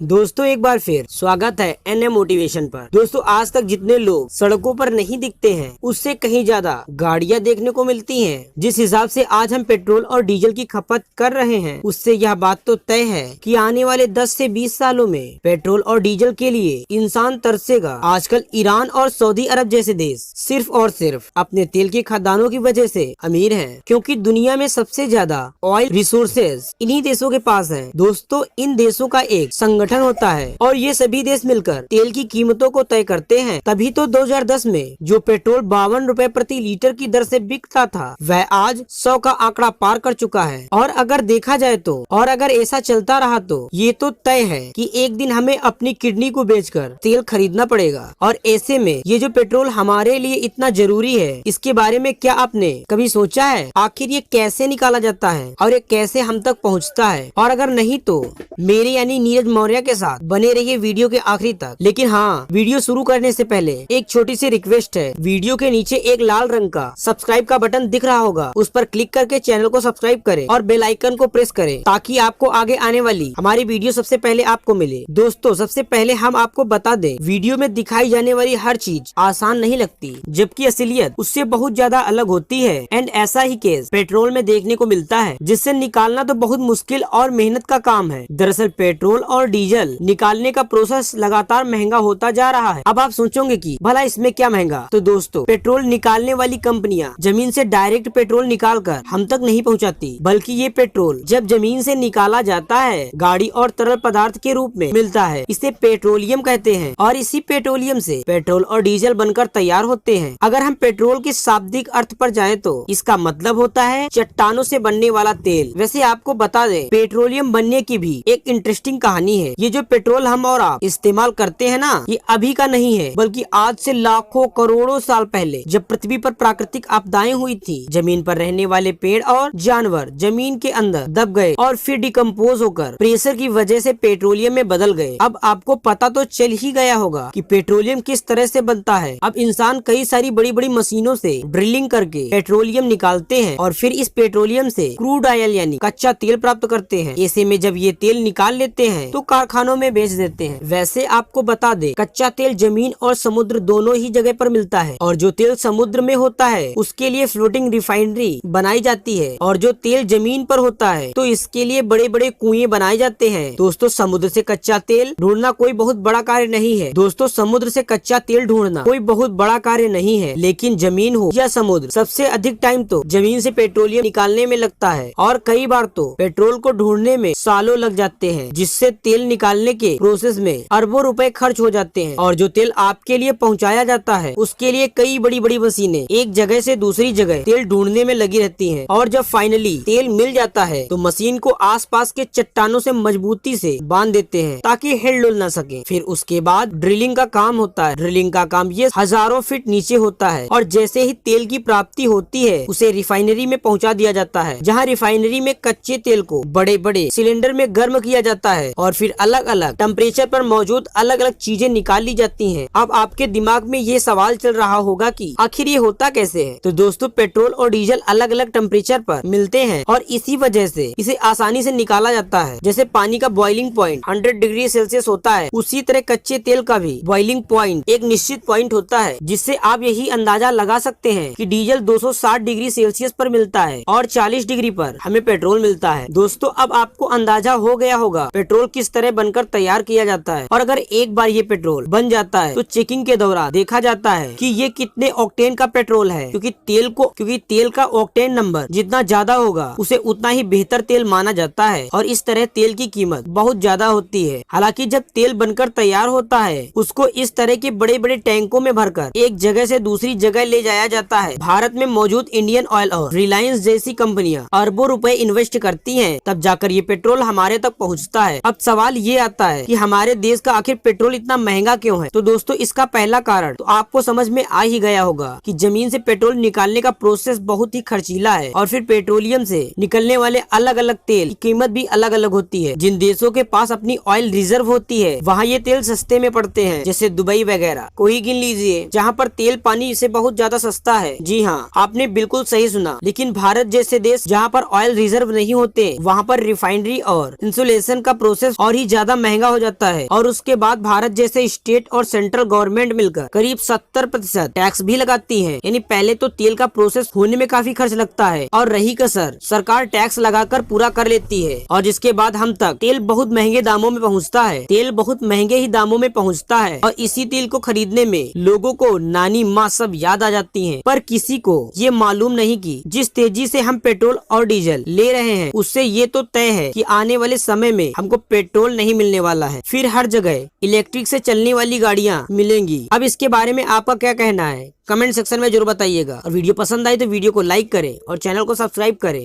दोस्तों एक बार फिर स्वागत है एनएम मोटिवेशन पर। दोस्तों आज तक जितने लोग सड़कों पर नहीं दिखते हैं उससे कहीं ज्यादा गाड़ियां देखने को मिलती हैं। जिस हिसाब से आज हम पेट्रोल और डीजल की खपत कर रहे हैं उससे यह बात तो तय है कि आने वाले 10 से 20 सालों में पेट्रोल और डीजल के लिए इंसान तरसेगा। आजकल ईरान और सऊदी अरब जैसे देश सिर्फ और सिर्फ अपने तेल के खदानों की वजह से अमीर हैं, क्योंकि दुनिया में सबसे ज्यादा ऑयल रिसोर्सेज इन्हीं देशों के पास है। दोस्तों इन देशों का एक संगठन होता है और ये सभी देश मिलकर तेल की कीमतों को तय करते हैं। तभी तो 2010 में जो पेट्रोल 52 रुपए प्रति लीटर की दर से बिकता था वह आज 100 का आंकड़ा पार कर चुका है। और अगर देखा जाए तो और अगर ऐसा चलता रहा तो ये तो तय है कि एक दिन हमें अपनी किडनी को बेचकर तेल खरीदना पड़ेगा। और ऐसे में ये जो पेट्रोल हमारे लिए इतना जरूरी है इसके बारे में क्या आपने कभी सोचा है? आखिर ये कैसे निकाला जाता है और ये कैसे हम तक पहुँचता है? और अगर नहीं तो मेरे यानी नीरज मौर्य के साथ बने रहिए वीडियो के आखिरी तक। लेकिन हाँ, वीडियो शुरू करने से पहले एक छोटी सी रिक्वेस्ट है। वीडियो के नीचे एक लाल रंग का सब्सक्राइब का बटन दिख रहा होगा, उस पर क्लिक करके चैनल को सब्सक्राइब करें और बेल आइकन को प्रेस करें ताकि आपको आगे आने वाली हमारी वीडियो सबसे पहले आपको मिले। दोस्तों सबसे पहले हम आपको बता दें, वीडियो में दिखाई जाने वाली हर चीज आसान नहीं लगती, जबकि असलियत उससे बहुत ज्यादा अलग होती है। एंड ऐसा ही केस पेट्रोल में देखने को मिलता है जिससे निकालना तो बहुत मुश्किल और मेहनत का काम है। दरअसल पेट्रोल और डीजल निकालने का प्रोसेस लगातार महंगा होता जा रहा है। अब आप सोचोगे कि भला इसमें क्या महंगा? तो दोस्तों पेट्रोल निकालने वाली कंपनियां जमीन से डायरेक्ट पेट्रोल निकालकर हम तक नहीं पहुंचाती, बल्कि ये पेट्रोल जब जमीन से निकाला जाता है गाड़ी और तरल पदार्थ के रूप में मिलता है। इसे पेट्रोलियम कहते हैं और इसी पेट्रोलियम से पेट्रोल और डीजल बनकर तैयार होते हैं। अगर हम पेट्रोल के शाब्दिक अर्थ पर जाएं तो इसका मतलब होता है चट्टानों से बनने वाला तेल। वैसे आपको बता दें, पेट्रोलियम बनने की भी एक इंटरेस्टिंग कहानी है। ये जो पेट्रोल हम और आप इस्तेमाल करते हैं ना, ये अभी का नहीं है, बल्कि आज से लाखों करोड़ों साल पहले जब पृथ्वी पर प्राकृतिक आपदाएं हुई थी, जमीन पर रहने वाले पेड़ और जानवर जमीन के अंदर दब गए और फिर डिकम्पोज होकर प्रेशर की वजह से पेट्रोलियम में बदल गए। अब आपको पता तो चल ही गया होगा कि पेट्रोलियम किस तरह से बनता है। अब इंसान कई सारी बड़ी बड़ी मशीनों से ड्रिलिंग करके पेट्रोलियम निकालते हैं और फिर इस पेट्रोलियम से क्रूड ऑयल यानी कच्चा तेल प्राप्त करते हैं। ऐसे में जब ये तेल निकाल लेते हैं तो कारखानों में बेच देते हैं। वैसे आपको बता दे, कच्चा तेल जमीन और समुद्र दोनों ही जगह पर मिलता है और जो तेल समुद्र में होता है उसके लिए फ्लोटिंग रिफाइनरी बनाई जाती है और जो तेल जमीन पर होता है तो इसके लिए बड़े बड़े कुएं बनाए जाते हैं। दोस्तों समुद्र से कच्चा तेल ढूंढना कोई बहुत बड़ा कार्य नहीं है। दोस्तों समुद्र से कच्चा तेल ढूंढना कोई बहुत बड़ा कार्य नहीं है, लेकिन जमीन हो या समुद्र, सबसे अधिक टाइम तो जमीन से पेट्रोलियम निकालने में लगता है और कई बार तो पेट्रोल को ढूंढने में सालों लग जाते हैं, जिससे तेल निकालने के प्रोसेस में अरबों रुपए खर्च हो जाते हैं। और जो तेल आपके लिए पहुंचाया जाता है उसके लिए कई बड़ी बड़ी मशीनें एक जगह से दूसरी जगह तेल ढूंढने में लगी रहती हैं। और जब फाइनली तेल मिल जाता है तो मशीन को आसपास के चट्टानों से मजबूती से बांध देते हैं ताकि हिल डुल न सके। फिर उसके बाद ड्रिलिंग का काम होता है। ड्रिलिंग का काम ये हजारों फीट नीचे होता है और जैसे ही तेल की प्राप्ति होती है उसे रिफाइनरी में पहुंचा दिया जाता है, जहाँ रिफाइनरी में कच्चे तेल को बड़े बड़े सिलेंडर में गर्म किया जाता है और फिर अलग अलग टेम्परेचर पर मौजूद अलग अलग चीजें निकाल ली जाती हैं। अब आपके दिमाग में ये सवाल चल रहा होगा कि आखिर ये होता कैसे है? तो दोस्तों पेट्रोल और डीजल अलग अलग टेम्परेचर पर मिलते हैं और इसी वजह से इसे आसानी से निकाला जाता है। जैसे पानी का बॉइलिंग पॉइंट 100 डिग्री सेल्सियस होता है, उसी तरह कच्चे तेल का भी बॉइलिंग पॉइंट एक निश्चित पॉइंट होता है, जिससे आप यही अंदाजा लगा सकते हैं कि डीजल 260 डिग्री सेल्सियस पर मिलता है और 40 डिग्री पर हमें पेट्रोल मिलता है। दोस्तों अब आपको अंदाजा हो गया होगा पेट्रोल किस तरह बनकर तैयार किया जाता है। और अगर एक बार ये पेट्रोल बन जाता है तो चेकिंग के दौरान देखा जाता है कि ये कितने ऑक्टेन का पेट्रोल है, क्योंकि तेल का ऑक्टेन नंबर जितना ज्यादा होगा उसे उतना ही बेहतर तेल माना जाता है और इस तरह तेल की कीमत बहुत ज्यादा होती है। हालांकि जब तेल बनकर तैयार होता है उसको इस तरह के बड़े बड़े टैंकों में भरकर एक जगह से दूसरी जगह ले जाया जाता है। भारत में मौजूद इंडियन ऑयल और रिलायंस जैसी कंपनियां अरबों रुपए इन्वेस्ट करती हैं, तब जाकर ये पेट्रोल हमारे तक पहुँचता है। अब सवाल ये आता है कि हमारे देश का आखिर पेट्रोल इतना महंगा क्यों है? तो दोस्तों इसका पहला कारण तो आपको समझ में आ ही गया होगा कि जमीन से पेट्रोल निकालने का प्रोसेस बहुत ही खर्चीला है और फिर पेट्रोलियम से निकलने वाले अलग अलग तेल की कीमत भी अलग अलग होती है। जिन देशों के पास अपनी ऑयल रिजर्व होती है वहाँ ये तेल सस्ते में पड़ते हैं, जैसे दुबई वगैरह को ही गिन लीजिए, जहाँ पर तेल पानी से बहुत ज्यादा सस्ता है। जी हाँ, आपने बिल्कुल सही सुना। लेकिन भारत जैसे देश जहाँ पर ऑयल रिजर्व नहीं होते वहाँ पर रिफाइनरी और इंसुलेशन का प्रोसेस और ही कहीं ज्यादा महंगा हो जाता है और उसके बाद भारत जैसे स्टेट और सेंट्रल गवर्नमेंट मिलकर करीब 70% टैक्स भी लगाती है। यानी पहले तो तेल का प्रोसेस होने में काफी खर्च लगता है और रही कसर सरकार टैक्स लगाकर पूरा कर लेती है और जिसके बाद हम तक तेल बहुत महंगे दामों में पहुंचता है। तेल बहुत महंगे ही दामों में पहुंचता है और इसी तेल को खरीदने में लोगों को नानी माँ सब याद आ जाती हैं। पर किसी को ये मालूम नहीं कि जिस तेजी से हम पेट्रोल और डीजल ले रहे हैं उससे ये तो तय है कि आने वाले समय में हमको पेट्रोल नहीं मिलने वाला है, फिर हर जगह इलेक्ट्रिक से चलने वाली गाड़ियां मिलेंगी। अब इसके बारे में आपका क्या कहना है कमेंट सेक्शन में जरूर बताइएगा और वीडियो पसंद आई तो वीडियो को लाइक करें और चैनल को सब्सक्राइब करें।